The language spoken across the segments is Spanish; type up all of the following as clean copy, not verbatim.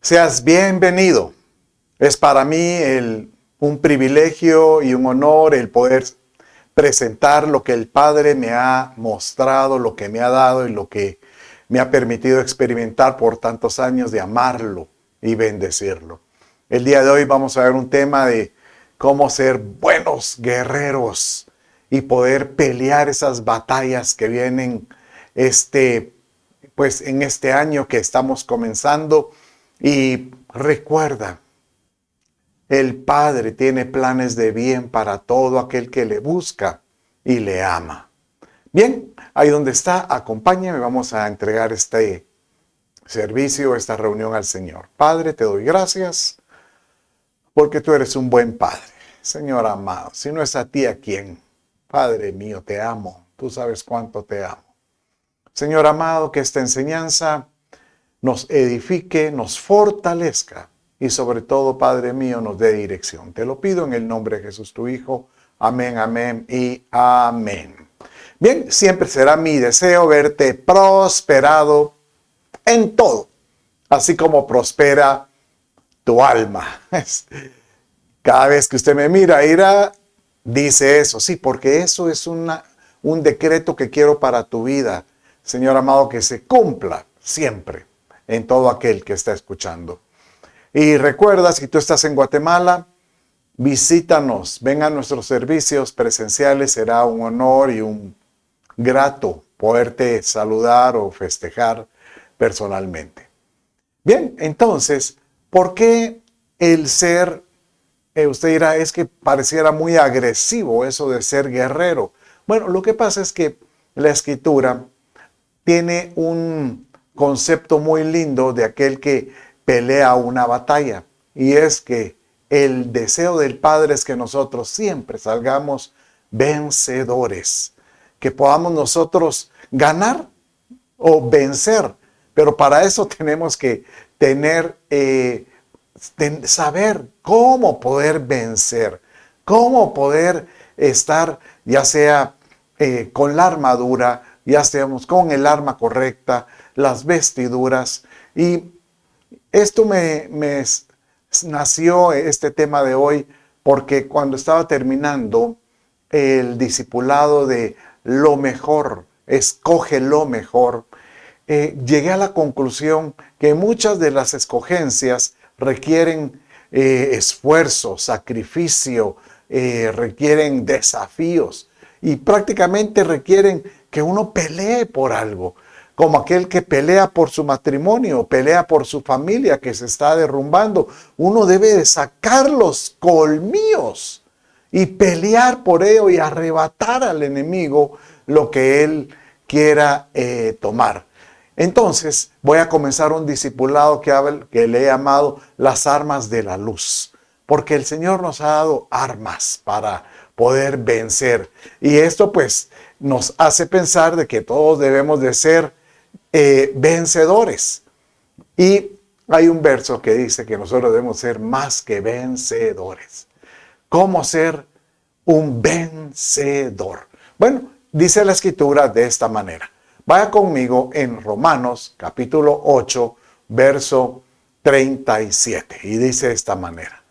Seas bienvenido. Es para mí un privilegio y un honor el poder presentar lo que el Padre me ha mostrado, lo que me ha dado y lo que me ha permitido experimentar por tantos años de amarlo y bendecirlo. El día de hoy vamos a ver un tema de cómo ser buenos guerreros y poder pelear esas batallas que vienen en este año que estamos comenzando. Y recuerda, el Padre tiene planes de bien para todo aquel que le busca y le ama. Bien, ahí donde está, acompáñame, vamos a entregar este servicio, esta reunión al Señor. Padre, te doy gracias porque tú eres un buen Padre. Señor amado, si no es a ti, ¿a quién? Padre mío, te amo. Tú sabes cuánto te amo. Señor amado, que esta enseñanza nos edifique, nos fortalezca y sobre todo, Padre mío, nos dé dirección. Te lo pido en el nombre de Jesús, tu Hijo. Amén, amén y amén. Bien, siempre será mi deseo verte prosperado en todo, así como prospera tu alma. Cada vez que usted me mira, dice eso. Sí, porque eso es un decreto que quiero para tu vida, Señor amado, que se cumpla siempre en todo aquel que está escuchando. Y recuerda, si tú estás en Guatemala, visítanos, ven a nuestros servicios presenciales, será un honor y un grato poderte saludar o festejar personalmente. Bien, entonces, ¿por qué el ser, usted dirá, es que pareciera muy agresivo eso de ser guerrero? Bueno, lo que pasa es que la Escritura tiene un concepto muy lindo de aquel que pelea una batalla, y es que el deseo del Padre es que nosotros siempre salgamos vencedores, que podamos nosotros ganar o vencer, pero para eso tenemos que saber cómo poder vencer, cómo poder estar ya sea con la armadura, ya estemos con el arma correcta, las vestiduras. Y esto me nació este tema de hoy porque cuando estaba terminando el discipulado de lo mejor, escoge lo mejor, llegué a la conclusión que muchas de las escogencias requieren esfuerzo, sacrificio, requieren desafíos y prácticamente requieren que uno pelee por algo, como aquel que pelea por su matrimonio, pelea por su familia que se está derrumbando. Uno debe de sacar los colmillos y pelear por ello y arrebatar al enemigo lo que él quiera tomar. Entonces voy a comenzar un discipulado que le he llamado las armas de la luz, porque el Señor nos ha dado armas para poder vencer. Y esto pues nos hace pensar de que todos debemos de ser vencedores. Y hay un verso que dice que nosotros debemos ser más que vencedores. ¿Cómo ser un vencedor? Bueno, dice la Escritura de esta manera. Vaya conmigo en Romanos capítulo 8, verso 37. Y dice de esta manera.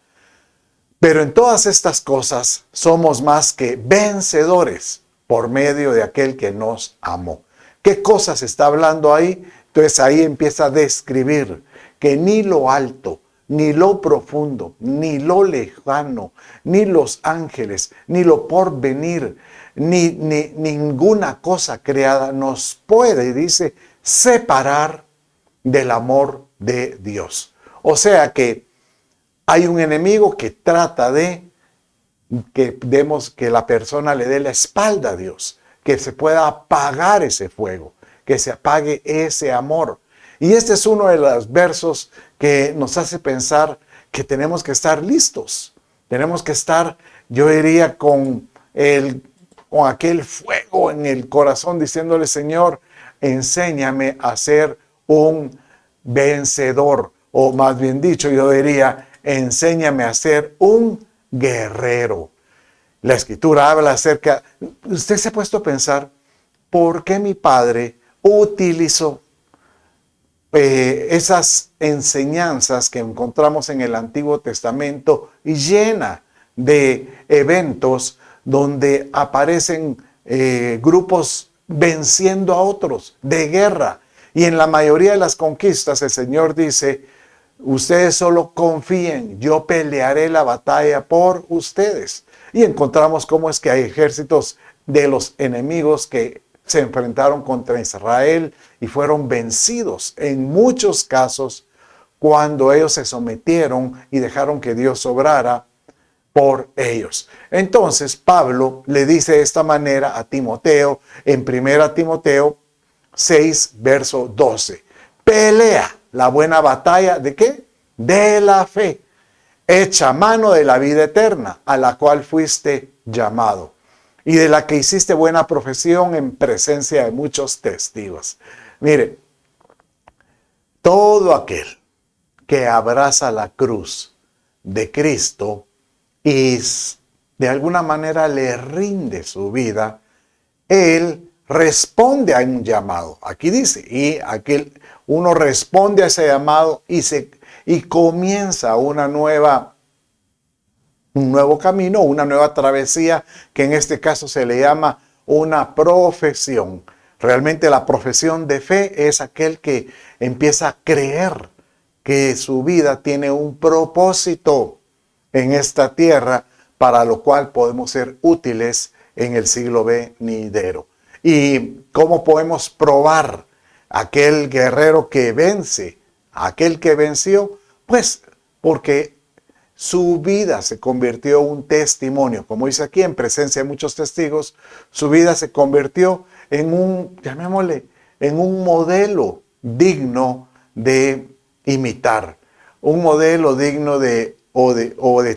Pero en todas estas cosas somos más que vencedores por medio de aquel que nos amó. ¿Qué cosas está hablando ahí? Entonces ahí empieza a describir que ni lo alto, ni lo profundo, ni lo lejano, ni los ángeles, ni lo porvenir, ni ninguna cosa creada nos puede, dice, separar del amor de Dios. O sea que hay un enemigo que trata de que la persona le dé la espalda a Dios, que se pueda apagar ese fuego, que se apague ese amor. Y este es uno de los versos que nos hace pensar que tenemos que estar listos. Tenemos que estar, yo diría, con aquel fuego en el corazón, diciéndole, Señor, enséñame a ser un vencedor. O más bien dicho, yo diría, enséñame a ser un guerrero. La Escritura habla acerca, usted se ha puesto a pensar, ¿por qué mi padre utilizó esas enseñanzas que encontramos en el Antiguo Testamento llena de eventos donde aparecen grupos venciendo a otros de guerra. Y en la mayoría de las conquistas el Señor dice, ustedes solo confíen, yo pelearé la batalla por ustedes. Y encontramos cómo es que hay ejércitos de los enemigos que se enfrentaron contra Israel y fueron vencidos en muchos casos cuando ellos se sometieron y dejaron que Dios obrara por ellos. Entonces Pablo le dice de esta manera a Timoteo en 1 Timoteo 6, verso 12. Pelea la buena batalla ¿de qué? De la fe. Echa mano de la vida eterna a la cual fuiste llamado y de la que hiciste buena profesión en presencia de muchos testigos. Mire, todo aquel que abraza la cruz de Cristo y de alguna manera le rinde su vida, él responde a un llamado. Aquí dice, y aquel uno responde a ese llamado y comienza un nuevo camino, una nueva travesía, que en este caso se le llama una profesión. Realmente la profesión de fe es aquel que empieza a creer que su vida tiene un propósito en esta tierra, para lo cual podemos ser útiles en el siglo venidero. ¿Y cómo podemos probar aquel guerrero que vence, aquel que venció? Pues porque su vida se convirtió en un testimonio. Como dice aquí, en presencia de muchos testigos, su vida se convirtió en un, llamémosle, en un modelo digno de imitar. Un modelo digno de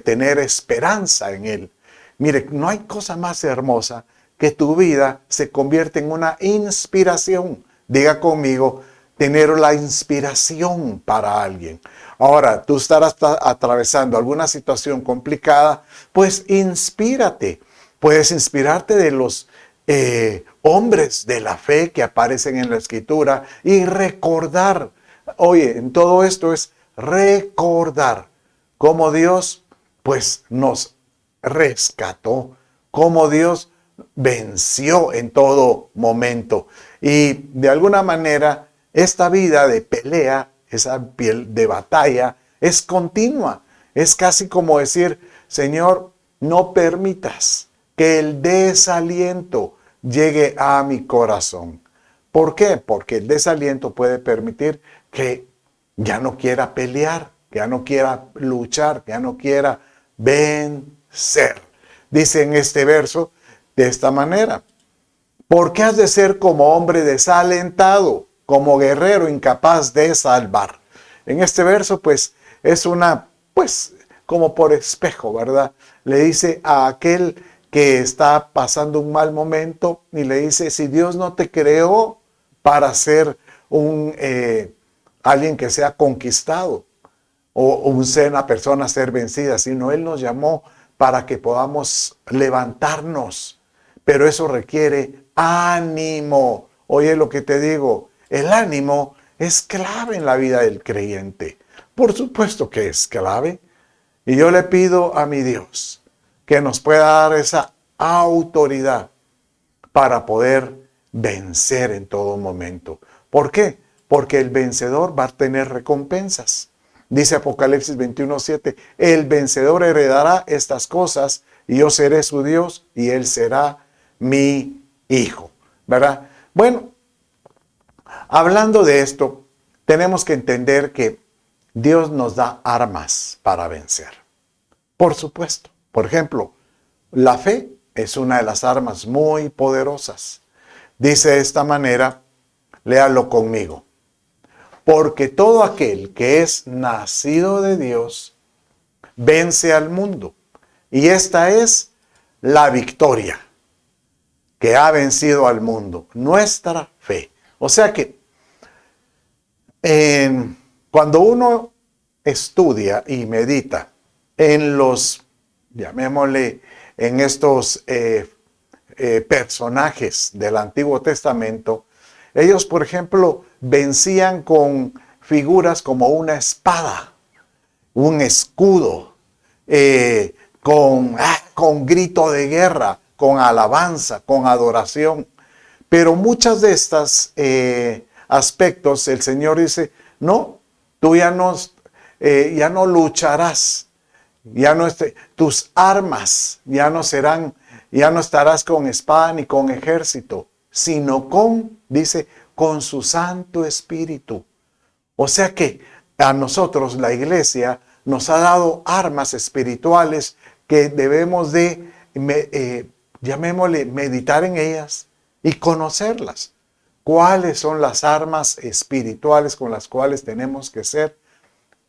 tener esperanza en él. Mire, no hay cosa más hermosa que tu vida se convierte en una inspiración. Diga conmigo, tener la inspiración para alguien. Ahora, tú estarás atravesando alguna situación complicada, pues inspírate. Puedes inspirarte de los hombres de la fe que aparecen en la Escritura y recordar. Oye, en todo esto es recordar cómo Dios pues nos rescató, cómo Dios venció en todo momento. Y de alguna manera esta vida de pelea, esa piel de batalla, es continua. Es casi como decir, Señor, no permitas que el desaliento llegue a mi corazón. ¿Por qué? Porque el desaliento puede permitir que ya no quiera pelear, que ya no quiera luchar, que ya no quiera vencer. Dice en este verso de esta manera, ¿por qué has de ser como hombre desalentado, como guerrero incapaz de salvar? En este verso pues es una, pues como por espejo, ¿verdad? Le dice a aquel que está pasando un mal momento y le dice, si Dios no te creó para ser alguien que sea conquistado o una persona a ser vencida, sino Él nos llamó para que podamos levantarnos. Pero eso requiere ánimo. Oye lo que te digo, el ánimo es clave en la vida del creyente. Por supuesto que es clave. Y yo le pido a mi Dios que nos pueda dar esa autoridad para poder vencer en todo momento. ¿Por qué? Porque el vencedor va a tener recompensas. Dice Apocalipsis 21:7, el vencedor heredará estas cosas y yo seré su Dios y él será mi hijo. ¿Verdad? Bueno, hablando de esto, tenemos que entender que Dios nos da armas para vencer. Por supuesto. Por ejemplo, la fe es una de las armas muy poderosas. Dice de esta manera, léalo conmigo. Porque todo aquel que es nacido de Dios vence al mundo. Y esta es la victoria que ha vencido al mundo, nuestra fe. O sea que cuando uno estudia y medita en los, llamémosle, en estos personajes del Antiguo Testamento, ellos, por ejemplo, vencían con figuras como una espada, un escudo, con grito de guerra, con alabanza, con adoración. Pero muchas de estas aspectos el Señor dice, no, tú ya no lucharás, tus armas ya no estarás con espada ni con ejército, sino dice, con su Santo Espíritu. O sea que a nosotros la iglesia nos ha dado armas espirituales que debemos de, llamémosle, meditar en ellas y conocerlas. ¿Cuáles son las armas espirituales con las cuales tenemos que ser?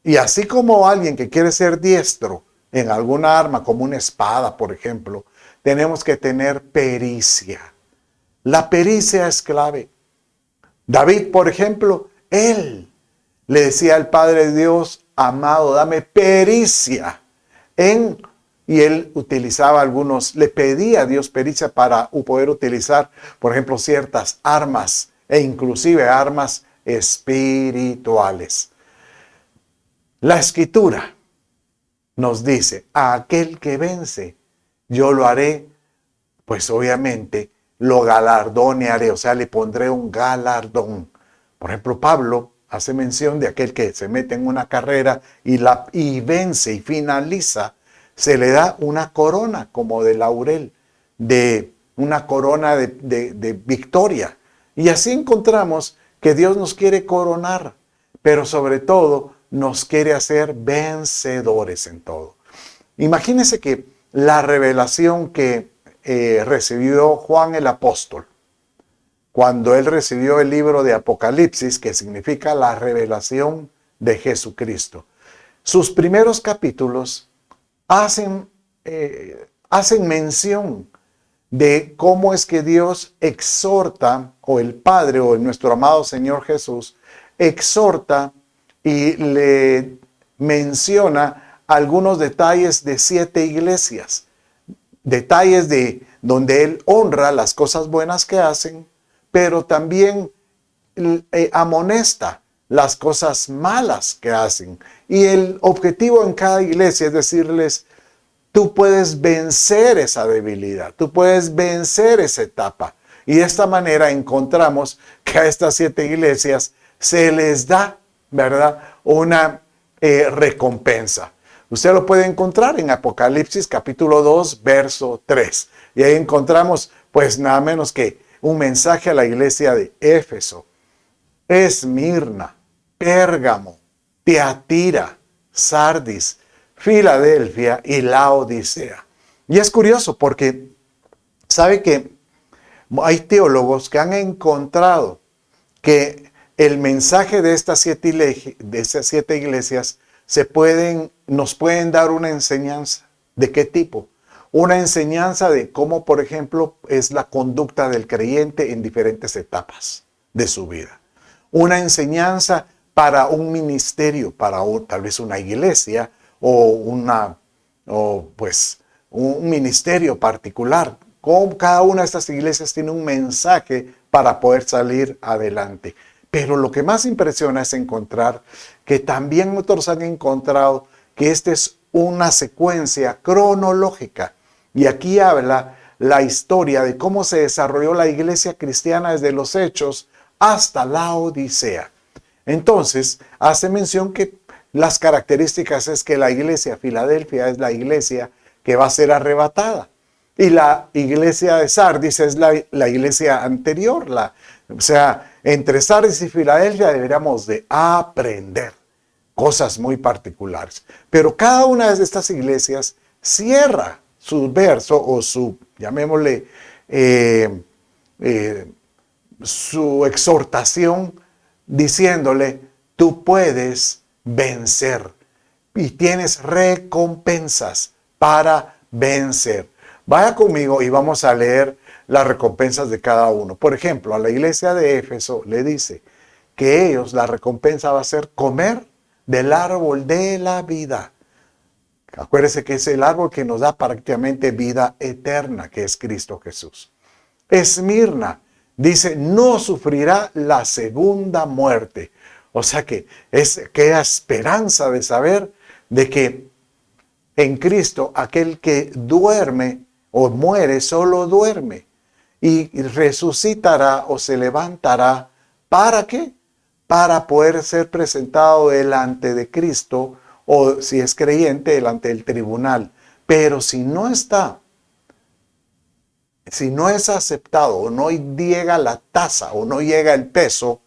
Y así como alguien que quiere ser diestro en alguna arma, como una espada, por ejemplo, tenemos que tener pericia. La pericia es clave. David, por ejemplo, él le decía al Padre Dios, amado, dame pericia y él utilizaba le pedía a Dios pericia para poder utilizar, por ejemplo, ciertas armas e inclusive armas espirituales. La Escritura nos dice, a aquel que vence, yo lo haré, pues obviamente lo galardonearé, o sea, le pondré un galardón. Por ejemplo, Pablo hace mención de aquel que se mete en una carrera y vence y finaliza, se le da una corona como de laurel, una corona de victoria. Y así encontramos que Dios nos quiere coronar, pero sobre todo nos quiere hacer vencedores en todo. Imagínense que la revelación que recibió Juan el apóstol, cuando él recibió el libro de Apocalipsis, que significa la revelación de Jesucristo. Sus primeros capítulos hacen mención de cómo es que Dios exhorta, o el Padre, o nuestro amado Señor Jesús, exhorta y le menciona algunos detalles de 7 iglesias. Detalles donde Él honra las cosas buenas que hacen, pero también amonesta las cosas malas que hacen. Y el objetivo en cada iglesia es decirles, tú puedes vencer esa debilidad, tú puedes vencer esa etapa. Y de esta manera encontramos que a estas 7 iglesias se les da, ¿verdad?, una recompensa. Usted lo puede encontrar en Apocalipsis capítulo 2, verso 3. Y ahí encontramos, pues nada menos que un mensaje a la iglesia de Éfeso, Esmirna, Pérgamo, Tiatira, Sardis, Filadelfia y Laodicea. Y es curioso porque sabe que hay teólogos que han encontrado que el mensaje de estas 7 iglesias nos pueden dar una enseñanza. ¿De qué tipo? Una enseñanza de cómo, por ejemplo, es la conducta del creyente en diferentes etapas de su vida. Una enseñanza para un ministerio, para tal vez una iglesia o un ministerio particular. Cada una de estas iglesias tiene un mensaje para poder salir adelante. Pero lo que más impresiona es encontrar que también otros han encontrado que esta es una secuencia cronológica. Y aquí habla la historia de cómo se desarrolló la iglesia cristiana desde los Hechos hasta la Odisea. Entonces, hace mención que las características es que la iglesia Filadelfia es la iglesia que va a ser arrebatada. Y la iglesia de Sardis es la iglesia anterior. O sea, entre Sardis y Filadelfia deberíamos de aprender cosas muy particulares. Pero cada una de estas iglesias cierra su verso o llamémosle, su exhortación diciéndole, tú puedes vencer y tienes recompensas para vencer. Vaya conmigo y vamos a leer las recompensas de cada uno. Por ejemplo, a la iglesia de Éfeso le dice que la recompensa va a ser comer del árbol de la vida. Acuérdese que es el árbol que nos da prácticamente vida eterna, que es Cristo Jesús. Esmirna dice, no sufrirá la segunda muerte. O sea que queda esperanza de saber de que en Cristo aquel que duerme o muere solo duerme y resucitará o se levantará. ¿Para qué? Para poder ser presentado delante de Cristo o si es creyente delante del tribunal. Pero si no está, si no es aceptado o no llega la tasa o no llega el peso,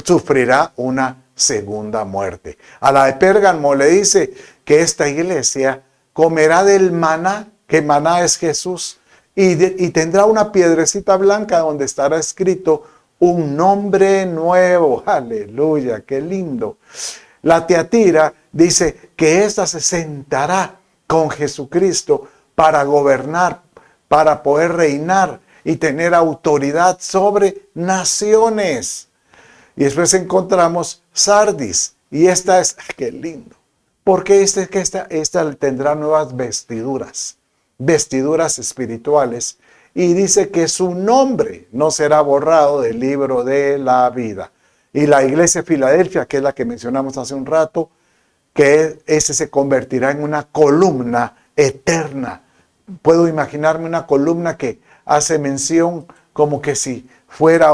sufrirá una segunda muerte. A la de Pérgamo le dice que esta iglesia comerá del maná, que maná es Jesús, y tendrá una piedrecita blanca donde estará escrito un nombre nuevo. Aleluya, qué lindo. La Tiatira dice que ésta se sentará con Jesucristo para gobernar, para poder reinar y tener autoridad sobre naciones. Y después encontramos Sardis. Y esta es, qué lindo. Porque esta tendrá nuevas vestiduras, vestiduras espirituales. Y dice que su nombre no será borrado del libro de la vida. Y la iglesia de Filadelfia, que es la que mencionamos hace un rato, que ese se convertirá en una columna eterna. Puedo imaginarme una columna que hace mención como que si fuera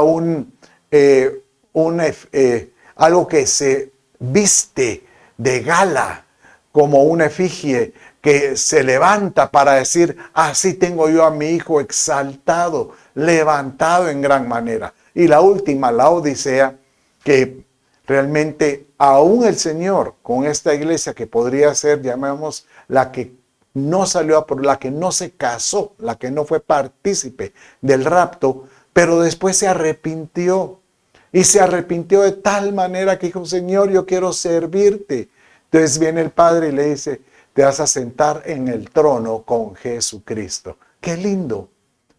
algo que se viste de gala, como una efigie que se levanta para decir, así tengo yo a mi hijo exaltado, levantado en gran manera. Y la última, la Odisea, que realmente aún el Señor con esta iglesia que podría ser, llamamos, la que no salió, la que no se casó, la que no fue partícipe del rapto, pero después se arrepintió. Y se arrepintió de tal manera que dijo, Señor, yo quiero servirte. Entonces viene el Padre y le dice, te vas a sentar en el trono con Jesucristo. Qué lindo,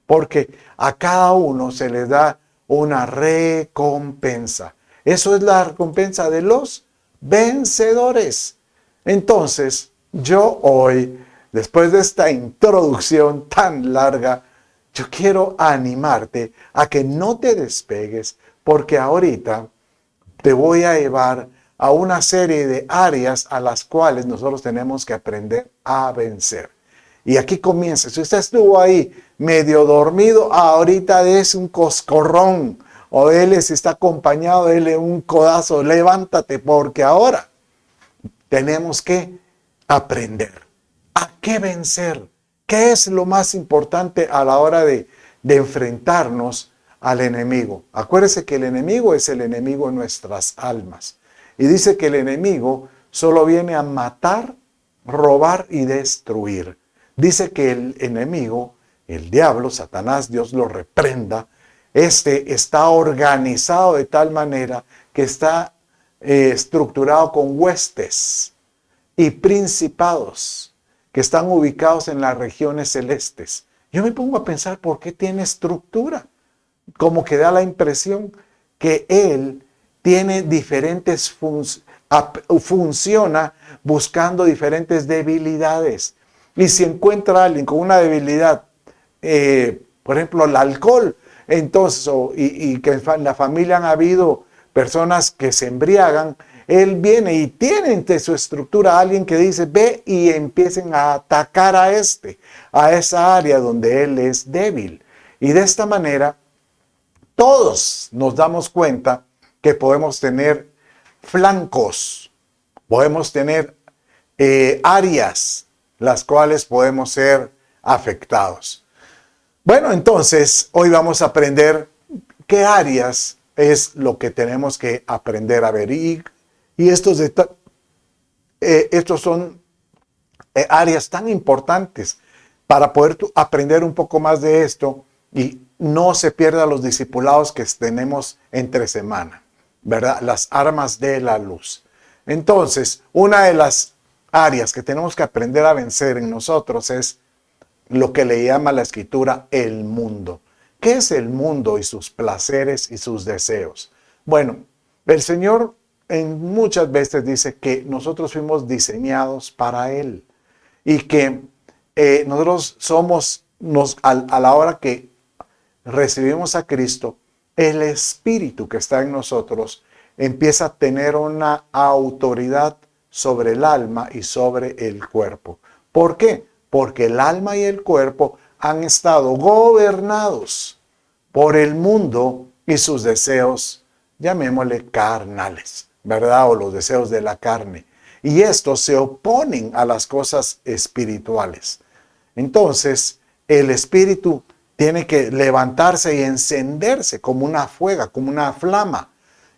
porque a cada uno se le da una recompensa. Eso es la recompensa de los vencedores. Entonces, yo hoy, después de esta introducción tan larga, yo quiero animarte a que no te despegues, porque ahorita te voy a llevar a una serie de áreas a las cuales nosotros tenemos que aprender a vencer. Y aquí comienza. Si usted estuvo ahí medio dormido, ahorita des un coscorrón. O dele, si está acompañado, dele un codazo. Levántate, porque ahora tenemos que aprender. ¿A qué vencer? ¿Qué es lo más importante a la hora de enfrentarnos al enemigo? Acuérdese que el enemigo es el enemigo de nuestras almas. Y dice que el enemigo solo viene a matar, robar y destruir. Dice que el enemigo, el diablo, Satanás, Dios lo reprenda, está organizado de tal manera que está estructurado con huestes y principados que están ubicados en las regiones celestes. Yo me pongo a pensar por qué tiene estructura. Como que da la impresión que él tiene diferentes funciona buscando diferentes debilidades. Y si encuentra a alguien con una debilidad, por ejemplo, el alcohol, entonces, y que en la familia han habido personas que se embriagan, él viene y tiene entre su estructura a alguien que dice, ve y empiecen a atacar a esa área donde él es débil. Y de esta manera, todos nos damos cuenta que podemos tener flancos, podemos tener áreas las cuales podemos ser afectados. Bueno, entonces hoy vamos a aprender qué áreas es lo que tenemos que aprender a ver. Y estos son áreas tan importantes para poder aprender un poco más de esto y no se pierdan los discipulados que tenemos entre semana, ¿verdad? Las armas de la luz. Entonces, una de las áreas que tenemos que aprender a vencer en nosotros es lo que le llama la Escritura el mundo. ¿Qué es el mundo y sus placeres y sus deseos? Bueno, el Señor muchas veces dice que nosotros fuimos diseñados para Él y que nosotros somos, a la hora que recibimos a Cristo, el Espíritu que está en nosotros empieza a tener una autoridad sobre el alma y sobre el cuerpo. ¿Por qué? Porque el alma y el cuerpo han estado gobernados por el mundo y sus deseos, llamémosle carnales, ¿verdad? O los deseos de la carne. Y estos se oponen a las cosas espirituales. Entonces, el espíritu tiene que levantarse y encenderse como una fuega, como una flama.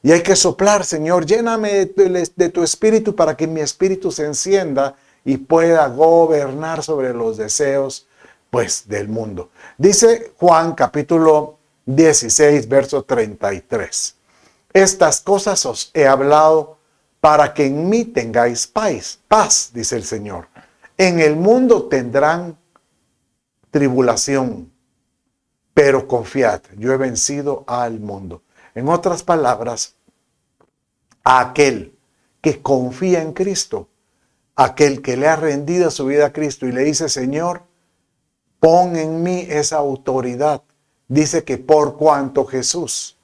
Y hay que soplar, Señor, lléname de tu espíritu para que mi espíritu se encienda y pueda gobernar sobre los deseos, pues, del mundo. Dice Juan capítulo 16, verso 33. Estas cosas os he hablado para que en mí tengáis paz, dice el Señor. En el mundo tendrán tribulación, pero confiad, yo he vencido al mundo. En otras palabras, a aquel que confía en Cristo, aquel que le ha rendido su vida a Cristo y le dice, Señor, pon en mí esa autoridad. Dice que por cuanto Jesús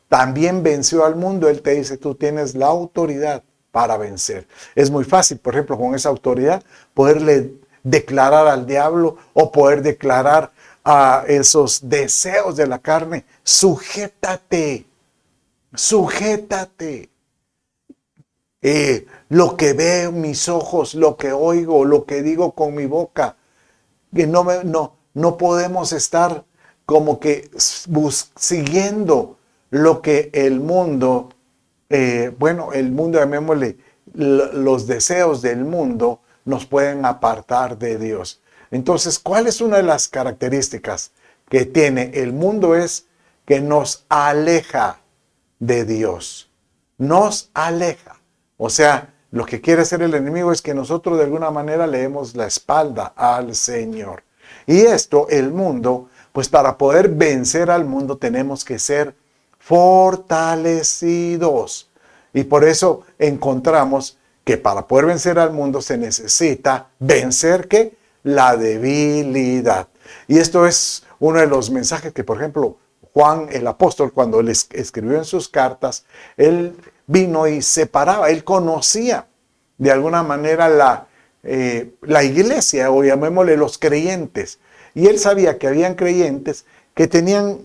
también venció al mundo, Él te dice, tú tienes la autoridad para vencer. Es muy fácil, por ejemplo, con esa autoridad, poderle declarar al diablo o poder declarar a esos deseos de la carne, sujétate, sujétate. Lo que veo mis ojos, lo que oigo, lo que digo con mi boca, que no podemos estar como que siguiendo lo que el mundo, el mundo, llamémosle, los deseos del mundo nos pueden apartar de Dios. Entonces, ¿cuál es una de las características que tiene el mundo? Es que nos aleja de Dios. Nos aleja. O sea, lo que quiere hacer el enemigo es que nosotros de alguna manera le demos la espalda al Señor. Y esto, el mundo, pues para poder vencer al mundo tenemos que ser fortalecidos. Y por eso encontramos que para poder vencer al mundo se necesita vencer ¿qué? La debilidad. Y esto es uno de los mensajes que, por ejemplo, Juan el apóstol, cuando él escribió en sus cartas, él vino y separaba, él conocía de alguna manera la iglesia, o llamémosle los creyentes. Y él sabía que habían creyentes que tenían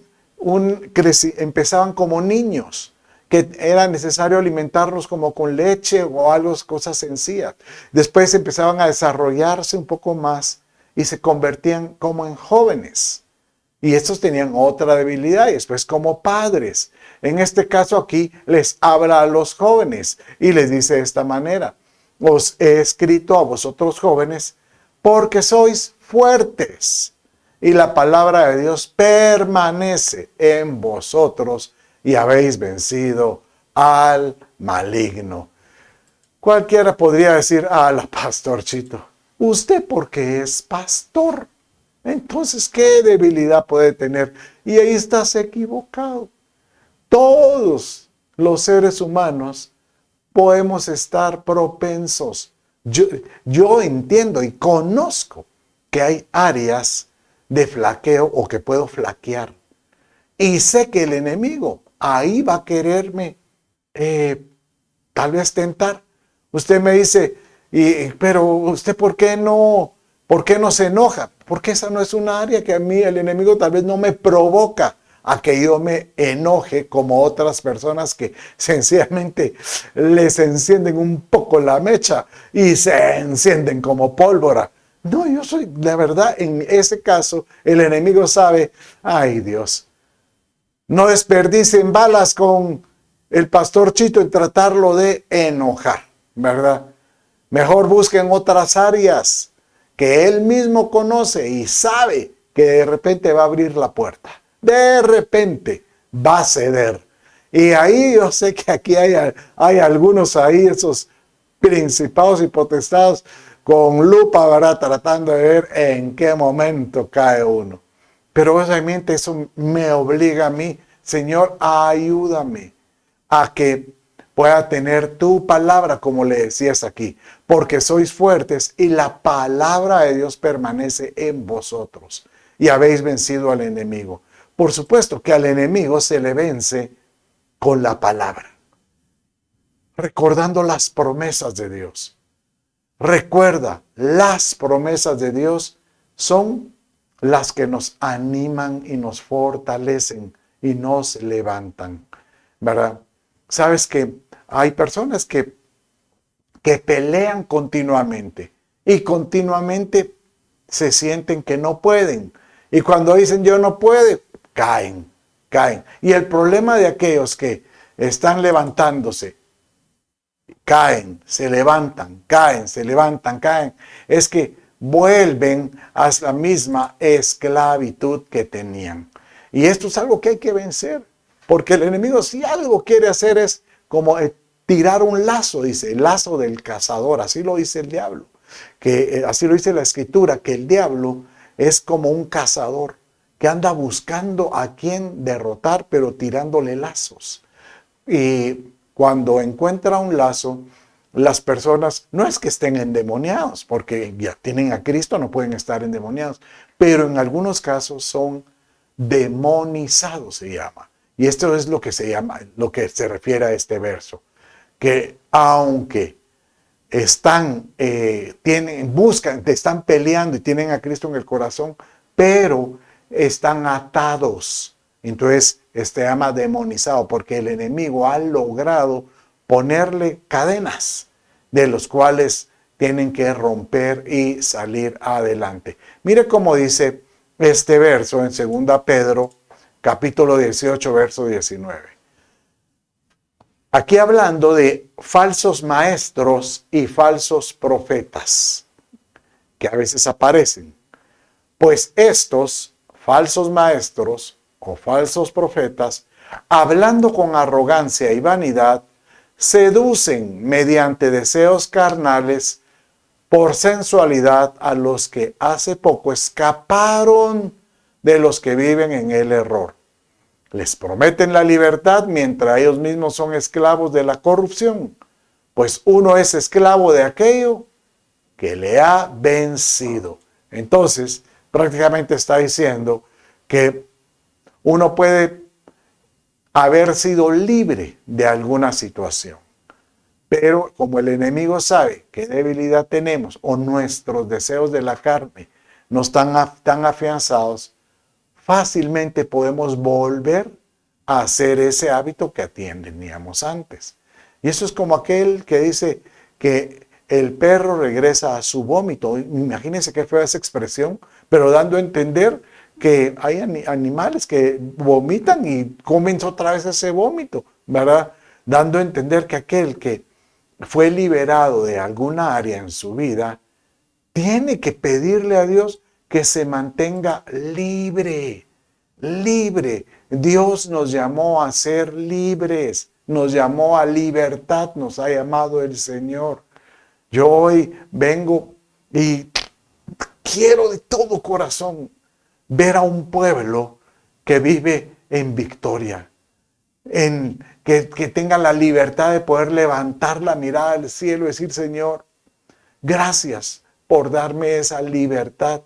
empezaban como niños, que era necesario alimentarlos como con leche o algo, cosas sencillas. Después empezaban a desarrollarse un poco más y se convertían como en jóvenes. Y estos tenían otra debilidad y después como padres. En este caso aquí les habla a los jóvenes y les dice de esta manera: os he escrito a vosotros jóvenes porque sois fuertes y la palabra de Dios permanece en vosotros y habéis vencido al maligno. Cualquiera podría decir, pastorcito, usted porque es pastor, entonces ¿qué debilidad puede tener? Y ahí estás equivocado. Todos los seres humanos podemos estar propensos. Yo entiendo y conozco que hay áreas de flaqueo o que puedo flaquear. Y sé que el enemigo ahí va a quererme tal vez tentar. Usted me dice, pero usted ¿por qué no se enoja? Porque esa no es una área que a mí el enemigo tal vez no me provoca a que yo me enoje como otras personas que sencillamente les encienden un poco la mecha y se encienden como pólvora. No, yo soy, la verdad, en ese caso, el enemigo sabe, ay Dios, no desperdicien balas con el pastor Chito en tratarlo de enojar, ¿verdad? Mejor busquen otras áreas que él mismo conoce y sabe que de repente va a abrir la puerta. De repente va a ceder. Y ahí yo sé que aquí hay algunos ahí, esos principados y potestados, con lupa, ¿verdad? Tratando de ver en qué momento cae uno. Pero obviamente eso me obliga a mí, Señor, ayúdame a que pueda tener tu palabra, como le decías aquí, porque sois fuertes y la palabra de Dios permanece en vosotros y habéis vencido al enemigo. Por supuesto que al enemigo se le vence con la palabra. recordando las promesas de Dios. Recuerda, las promesas de Dios son las que nos animan y nos fortalecen y nos levantan, ¿verdad? Sabes que hay personas que pelean continuamente y continuamente se sienten que no pueden. Y cuando dicen yo no puedo, caen. Y el problema de aquellos que están levantándose, caen, se levantan, caen, es que vuelven a la misma esclavitud que tenían. Y esto es algo que hay que vencer, porque el enemigo si algo quiere hacer es como tirar un lazo, dice, el lazo del cazador, así lo dice el diablo, que así lo dice la escritura, que el diablo es como un cazador que anda buscando a quien derrotar, pero tirándole lazos. Y cuando encuentra un lazo, las personas no es que estén endemoniados, porque ya tienen a Cristo, no pueden estar endemoniados, pero en algunos casos son demonizados, se llama. Y esto es lo que se llama, lo que se refiere a este verso, que aunque están, están peleando y tienen a Cristo en el corazón, pero están atados. Entonces, se llama demonizado, porque el enemigo ha logrado ponerle cadenas de los cuales tienen que romper y salir adelante. Mire cómo dice este verso en 2 Pedro, capítulo 18, verso 19. Aquí hablando de falsos maestros y falsos profetas, que a veces aparecen. Pues estos falsos maestros o falsos profetas, hablando con arrogancia y vanidad, seducen mediante deseos carnales por sensualidad a los que hace poco escaparon de los que viven en el error. Les prometen la libertad mientras ellos mismos son esclavos de la corrupción, pues uno es esclavo de aquello que le ha vencido. Entonces, prácticamente está diciendo que uno puede haber sido libre de alguna situación, pero como el enemigo sabe qué debilidad tenemos o nuestros deseos de la carne no están tan afianzados, fácilmente podemos volver a hacer ese hábito que teníamos antes. Y eso es como aquel que dice que el perro regresa a su vómito. Imagínense qué fea esa expresión, pero dando a entender que hay animales que vomitan y comen otra vez ese vómito, ¿verdad? Dando a entender que aquel que fue liberado de alguna área en su vida tiene que pedirle a Dios que se mantenga libre. Dios nos llamó a ser libres, nos llamó a libertad, nos ha llamado el Señor. Yo hoy vengo y quiero de todo corazón ver a un pueblo que vive en victoria, que tenga la libertad de poder levantar la mirada al cielo y decir, Señor, gracias por darme esa libertad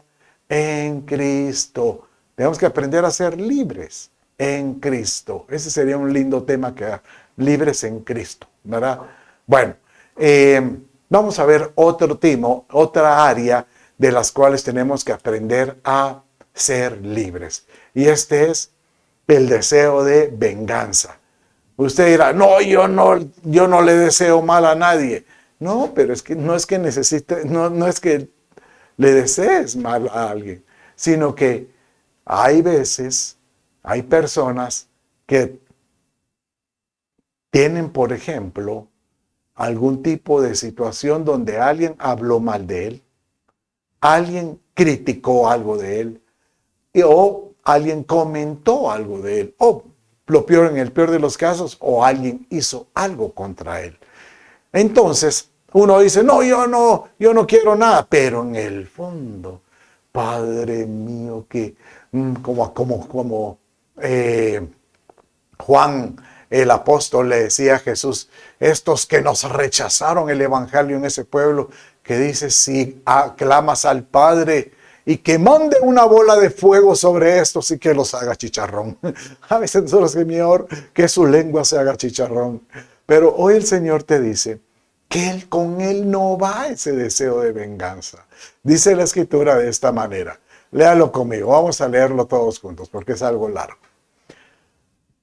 en Cristo. Tenemos que aprender a ser libres en Cristo. Ese sería un lindo tema, que libres en Cristo, ¿verdad? Bueno, vamos a ver otra área de las cuales tenemos que aprender a ser libres. Y este es el deseo de venganza. Usted dirá, no, yo no le deseo mal a nadie. No, pero es que no es que necesite, no es que le desees mal a alguien, sino que hay veces, hay personas que tienen, por ejemplo, algún tipo de situación donde alguien habló mal de él, alguien criticó algo de él, o alguien comentó algo de él, o lo peor, en el peor de los casos, o alguien hizo algo contra él. Entonces, uno dice, no, yo no quiero nada, pero en el fondo, Padre mío, que como Juan el apóstol le decía a Jesús, estos que nos rechazaron el evangelio en ese pueblo, que dice, si aclamas al Padre y que mande una bola de fuego sobre estos y que los haga chicharrón. A veces nosotros, Señor, que su lengua se haga chicharrón. Pero hoy el Señor te dice que con Él no va ese deseo de venganza. Dice la Escritura de esta manera. Léalo conmigo. Vamos a leerlo todos juntos porque es algo largo.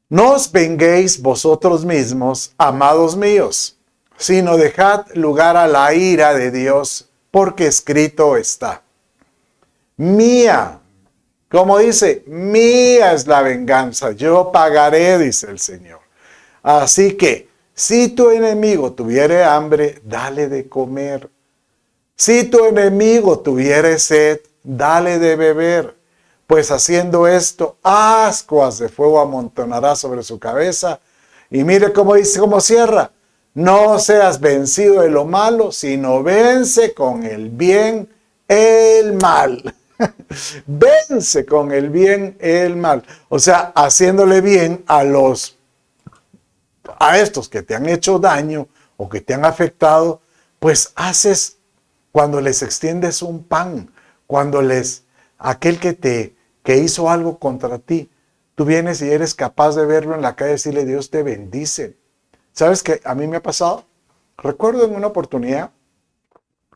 No os venguéis vosotros mismos, amados míos, sino dejad lugar a la ira de Dios, porque escrito está. Mía, como dice, mía es la venganza, yo pagaré, dice el Señor. Así que, si tu enemigo tuviere hambre, dale de comer. Si tu enemigo tuviere sed, dale de beber. Pues haciendo esto, ascuas de fuego amontonará sobre su cabeza. Y mire cómo dice, cómo cierra. No seas vencido de lo malo, sino vence con el bien el mal. Vence con el bien el mal. O sea, haciéndole bien a estos que te han hecho daño o que te han afectado, pues haces cuando les extiendes un pan, cuando aquel que hizo algo contra ti, tú vienes y eres capaz de verlo en la calle y decirle, Dios te bendice. ¿Sabes qué a mí me ha pasado? Recuerdo en una oportunidad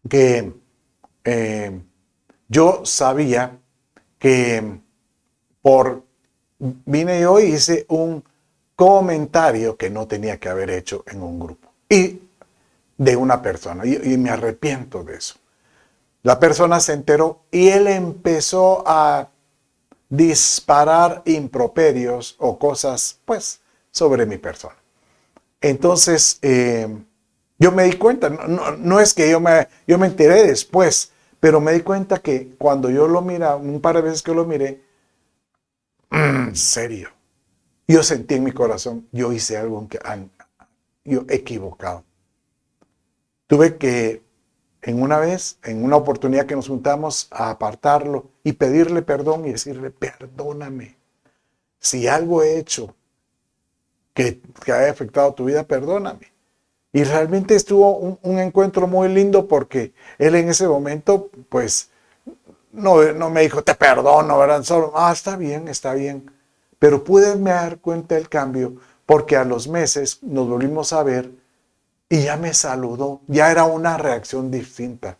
que yo sabía que vine yo y hice un comentario que no tenía que haber hecho en un grupo y de una persona y me arrepiento de eso. La persona se enteró y él empezó a disparar improperios o cosas, pues, sobre mi persona. Entonces, yo me di cuenta, no es que yo me enteré después, pero me di cuenta que cuando yo lo miraba, un par de veces que lo miré, serio, yo sentí en mi corazón, yo hice algo yo equivocado. Tuve que en una oportunidad que nos juntamos a apartarlo y pedirle perdón y decirle, perdóname. Si algo he hecho que haya afectado tu vida, perdóname. Y realmente estuvo un encuentro muy lindo porque él en ese momento, pues, no me dijo, te perdono, ¿verdad? Solo, está bien, está bien. Pero pude dar cuenta del cambio porque a los meses nos volvimos a ver y ya me saludó, ya era una reacción distinta.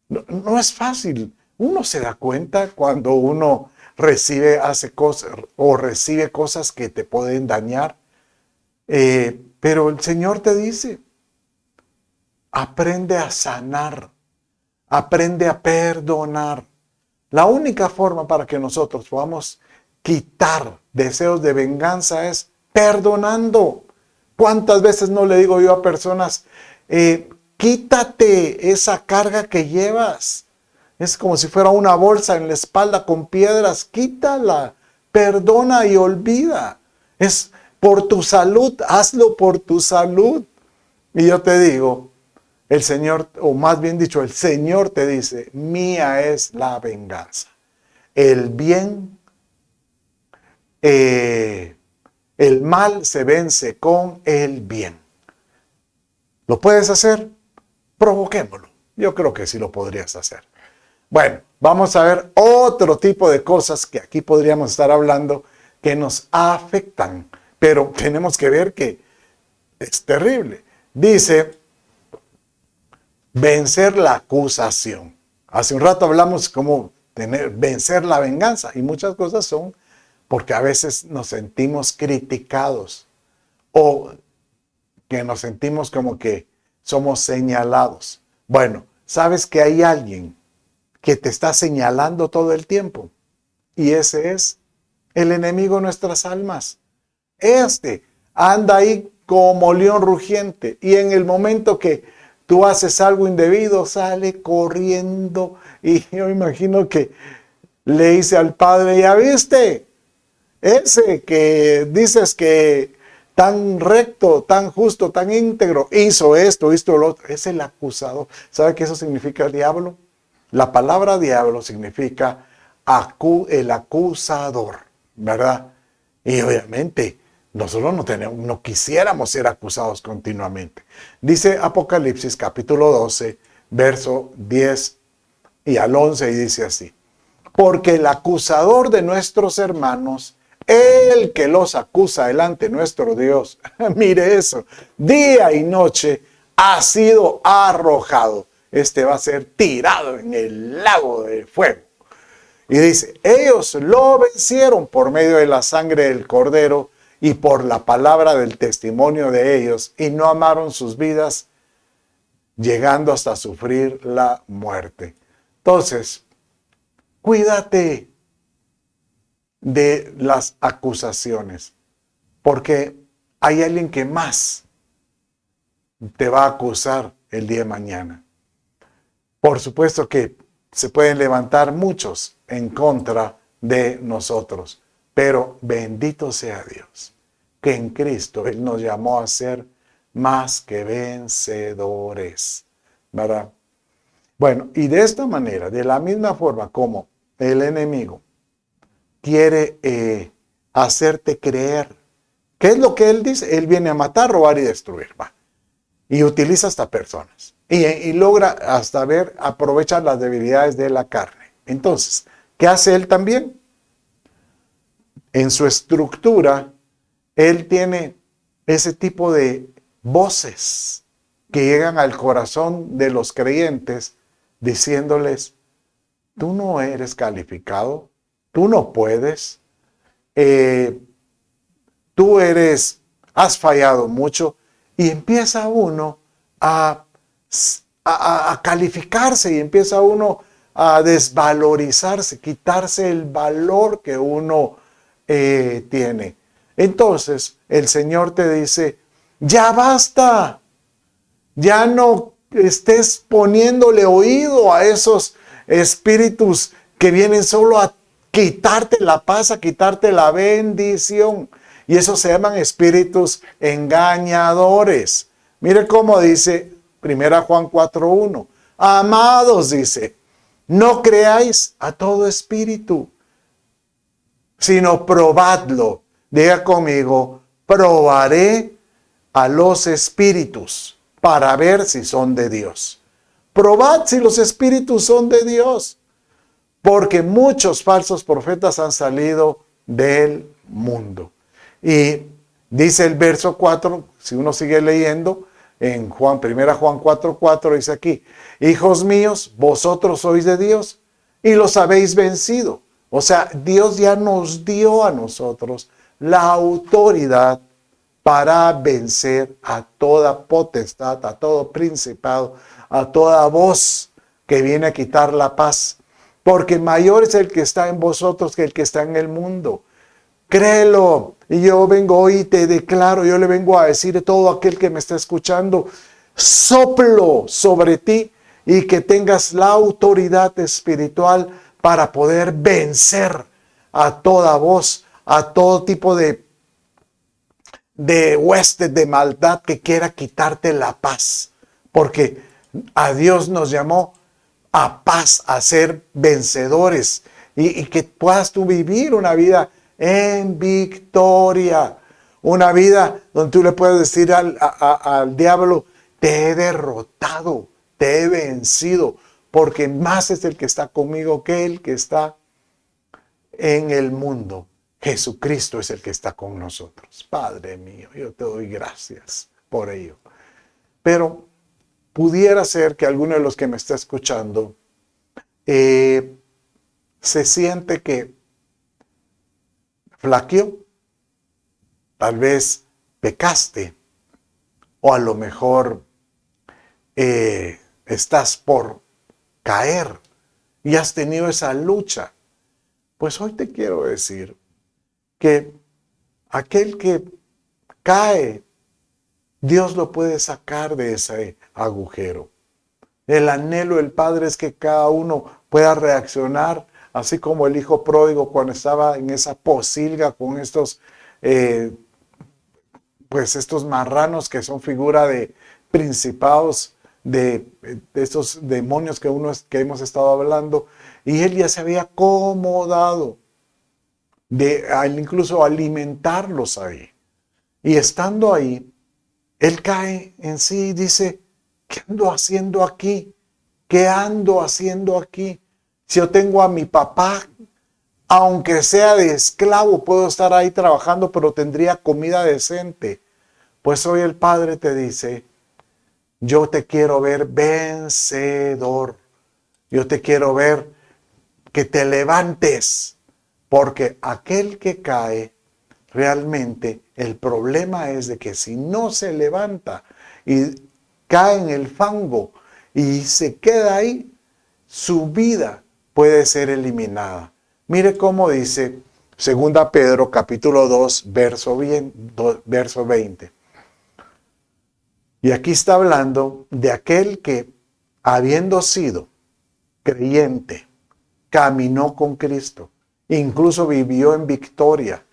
No es fácil. Uno se da cuenta cuando uno hace cosas o recibe cosas que te pueden dañar. Pero el Señor te dice, aprende a sanar, aprende a perdonar. La única forma para que nosotros podamos quitar deseos de venganza es perdonando. ¿Cuántas veces no le digo yo a personas, quítate esa carga que llevas? Es como si fuera una bolsa en la espalda con piedras. Quítala, perdona y olvida. Es por tu salud, hazlo por tu salud. Y yo te digo, el Señor, o más bien dicho, el Señor te dice, mía es la venganza. El bien, el mal se vence con el bien. ¿Lo puedes hacer? Provoquémoslo. Yo creo que sí lo podrías hacer. Bueno, vamos a ver otro tipo de cosas que aquí podríamos estar hablando que nos afectan, pero tenemos que ver que es terrible. Dice, vencer la acusación. Hace un rato hablamos cómo vencer la venganza y muchas cosas son porque a veces nos sentimos criticados o que nos sentimos como que somos señalados. Bueno, sabes que hay alguien que te está señalando todo el tiempo y ese es el enemigo de nuestras almas. Este anda ahí como león rugiente y en el momento que tú haces algo indebido sale corriendo y yo imagino que le dice al padre, ¿ya viste? Ese que dices que tan recto, tan justo, tan íntegro, hizo esto, hizo lo otro, es el acusador. ¿Sabe qué eso significa el diablo? La palabra diablo significa el acusador, ¿verdad? Y obviamente nosotros no quisiéramos ser acusados continuamente. Dice Apocalipsis capítulo 12, verso 10 y al 11 y dice así. Porque el acusador de nuestros hermanos, el que los acusa delante de nuestro Dios, mire eso, día y noche ha sido arrojado. Este va a ser tirado en el lago de fuego. Y dice, ellos lo vencieron por medio de la sangre del Cordero y por la palabra del testimonio de ellos, y no amaron sus vidas, llegando hasta sufrir la muerte. Entonces, cuídate de las acusaciones, porque hay alguien que más te va a acusar el día de mañana. Por supuesto que se pueden levantar muchos en contra de nosotros, pero bendito sea Dios, que en Cristo Él nos llamó a ser más que vencedores, ¿verdad? Bueno, y de esta manera, de la misma forma como el enemigo quiere hacerte creer, ¿qué es lo que él dice? Él viene a matar, robar y destruir, va. Y utiliza hasta personas. Y logra hasta aprovecha las debilidades de la carne. Entonces, ¿qué hace él también? En su estructura, él tiene ese tipo de voces que llegan al corazón de los creyentes diciéndoles, tú no eres calificado, tú no puedes, has fallado mucho, y empieza uno a calificarse y empieza uno a desvalorizarse, quitarse el valor que uno tiene. Entonces el Señor te dice, ya basta, ya no estés poniéndole oído a esos espíritus que vienen solo a quitarte la paz, a quitarte la bendición. Y esos se llaman espíritus engañadores. Mire cómo dice 1 Juan 4:1. Amados, dice, no creáis a todo espíritu, sino probadlo. Diga conmigo, probaré a los espíritus para ver si son de Dios. Probad si los espíritus son de Dios, porque muchos falsos profetas han salido del mundo. Y dice el verso 4, si uno sigue leyendo, en 1 Juan 4:4 dice aquí, hijos míos, vosotros sois de Dios y los habéis vencido. O sea, Dios ya nos dio a nosotros la autoridad para vencer a toda potestad, a todo principado, a toda voz que viene a quitar la paz. Porque mayor es el que está en vosotros que el que está en el mundo. Créelo. Y yo vengo hoy y te declaro, yo le vengo a decir a todo aquel que me está escuchando, soplo sobre ti y que tengas la autoridad espiritual para poder vencer a toda voz, a todo tipo de huestes de maldad que quiera quitarte la paz. Porque a Dios nos llamó a paz, a ser vencedores y que puedas tú vivir una vida en victoria. Una vida donde tú le puedes decir al diablo, te he derrotado, te he vencido, porque más es el que está conmigo que el que está en el mundo. Jesucristo es el que está con nosotros. Padre mío, yo te doy gracias por ello. Pero pudiera ser que alguno de los que me está escuchando se siente que flaqueó, tal vez pecaste, o a lo mejor estás por caer y has tenido esa lucha. Pues hoy te quiero decir que aquel que cae, Dios lo puede sacar de ese agujero. El anhelo del Padre es que cada uno pueda reaccionar, así como el hijo pródigo cuando estaba en esa posilga con estos marranos que son figura de principados, de estos demonios que hemos estado hablando, y él ya se había acomodado incluso alimentarlos ahí. Y estando ahí, él cae en sí y dice, ¿qué ando haciendo aquí? ¿Qué ando haciendo aquí? Si yo tengo a mi papá Aunque sea de esclavo, puedo estar ahí trabajando, pero tendría comida decente. Pues hoy el Padre te dice, yo te quiero ver vencedor. Yo te quiero ver que te levantes. Porque aquel que cae, realmente el problema es de que si no se levanta y cae en el fango y se queda ahí, su vida puede ser eliminada. Mire cómo dice 2 Pedro capítulo 2, verso 20. Y aquí está hablando de aquel que, habiendo sido creyente, caminó con Cristo, incluso vivió en victoria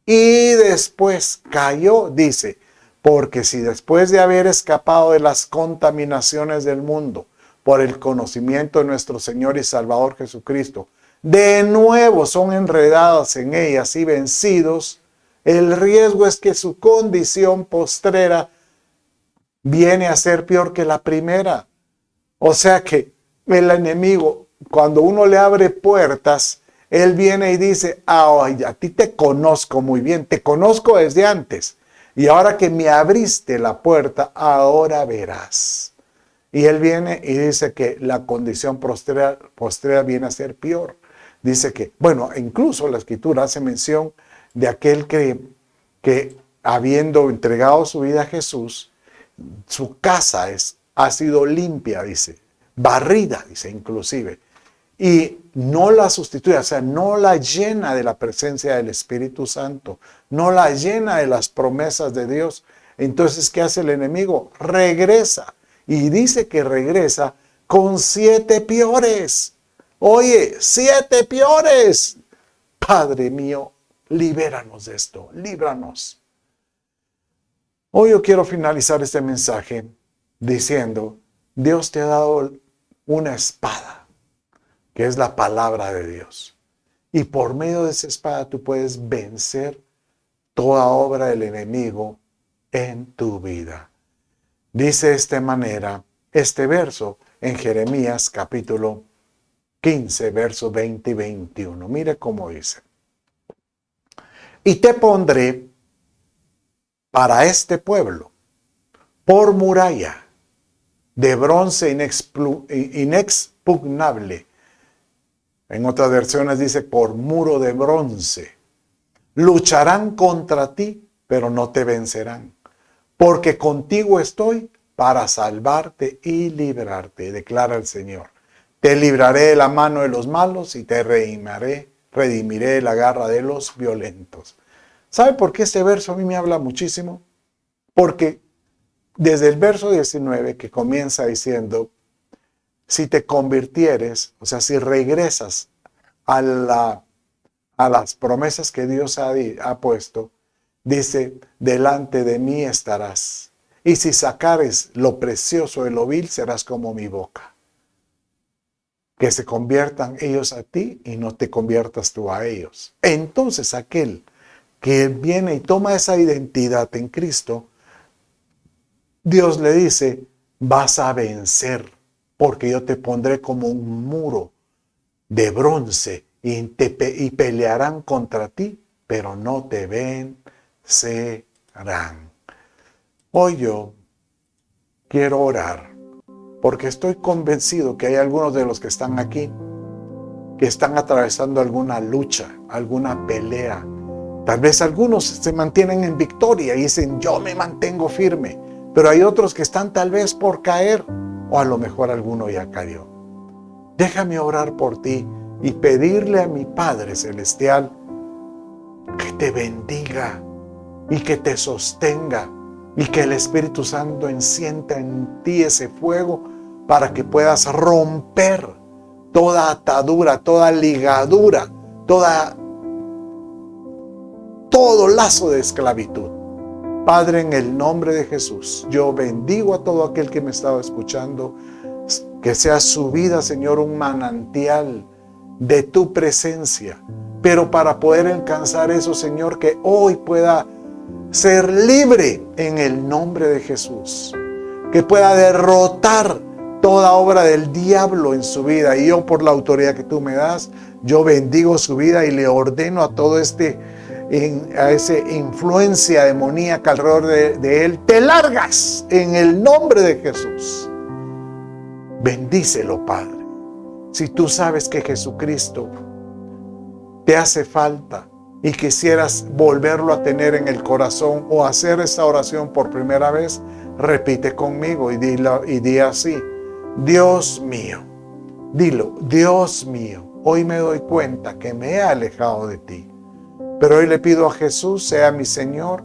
y después cayó, dice, porque si después de haber escapado de las contaminaciones del mundo por el conocimiento de nuestro Señor y Salvador Jesucristo, de nuevo son enredados en ellas y vencidos, el riesgo es que su condición postrera viene a ser peor que la primera. O sea que el enemigo, cuando uno le abre puertas, él viene y dice, ay, a ti te conozco muy bien, te conozco desde antes. Y ahora que me abriste la puerta, ahora verás. Y él viene y dice que la condición postrera viene a ser peor. Dice que, bueno, incluso la Escritura hace mención de aquel que habiendo entregado su vida a Jesús, su casa ha sido limpia, dice, barrida, dice inclusive, y no la sustituye, o sea, no la llena de la presencia del Espíritu Santo, no la llena de las promesas de Dios. Entonces, ¿qué hace el enemigo? Regresa, y dice que regresa con 7 peores. Oye, 7 peores. Padre mío, libéranos de esto, líbranos. Hoy yo quiero finalizar este mensaje diciendo, Dios te ha dado una espada, que es la palabra de Dios. Y por medio de esa espada tú puedes vencer toda obra del enemigo en tu vida. Dice de esta manera este verso en Jeremías capítulo 15, versos 20 y 21. Mire cómo dice. Y te pondré para este pueblo por muralla de bronce inexpugnable. En otras versiones dice por muro de bronce. Lucharán contra ti, pero no te vencerán. Porque contigo estoy para salvarte y librarte, declara el Señor. Te libraré de la mano de los malos y te redimiré de la garra de los violentos. ¿Sabe por qué este verso a mí me habla muchísimo? Porque desde el verso 19 que comienza diciendo, si te convirtieres, o sea, si regresas a las promesas que Dios ha puesto, dice, delante de mí estarás. Y si sacares lo precioso de lo vil, serás como mi boca. Que se conviertan ellos a ti y no te conviertas tú a ellos. Entonces aquel que viene y toma esa identidad en Cristo, Dios le dice, vas a vencer, porque yo te pondré como un muro de bronce y pelearán contra ti, pero no te vencerán. Hoy yo quiero orar, porque estoy convencido que hay algunos de los que están aquí que están atravesando alguna lucha, alguna pelea. Tal vez algunos se mantienen en victoria y dicen, yo me mantengo firme. Pero hay otros que están tal vez por caer, o a lo mejor alguno ya cayó. Déjame orar por ti y pedirle a mi Padre Celestial que te bendiga y que te sostenga y que el Espíritu Santo encienda en ti ese fuego para que puedas romper toda atadura, toda ligadura, todo lazo de esclavitud. Padre, en el nombre de Jesús, yo bendigo a todo aquel que me estaba escuchando, que sea su vida, Señor, un manantial de tu presencia. Pero para poder alcanzar eso, Señor, que hoy pueda ser libre en el nombre de Jesús. Que pueda derrotar toda obra del diablo en su vida. Y yo, por la autoridad que tú me das, yo bendigo su vida y le ordeno a todo a esa influencia demoníaca alrededor de él, te largas en el nombre de Jesús. Bendícelo, Padre. Si tú sabes que Jesucristo te hace falta y quisieras volverlo a tener en el corazón o hacer esta oración por primera vez, repite conmigo y di así: Dios mío, dilo, Dios mío, hoy me doy cuenta que me he alejado de ti, pero hoy le pido a Jesús sea mi Señor,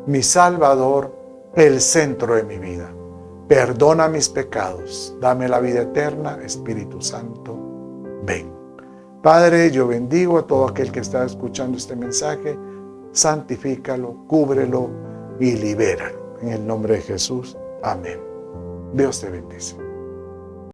mi Salvador, el centro de mi vida. Perdona mis pecados, dame la vida eterna, Espíritu Santo, ven. Padre, yo bendigo a todo aquel que está escuchando este mensaje, santifícalo, cúbrelo y libéralo. En el nombre de Jesús, amén. Dios te bendice.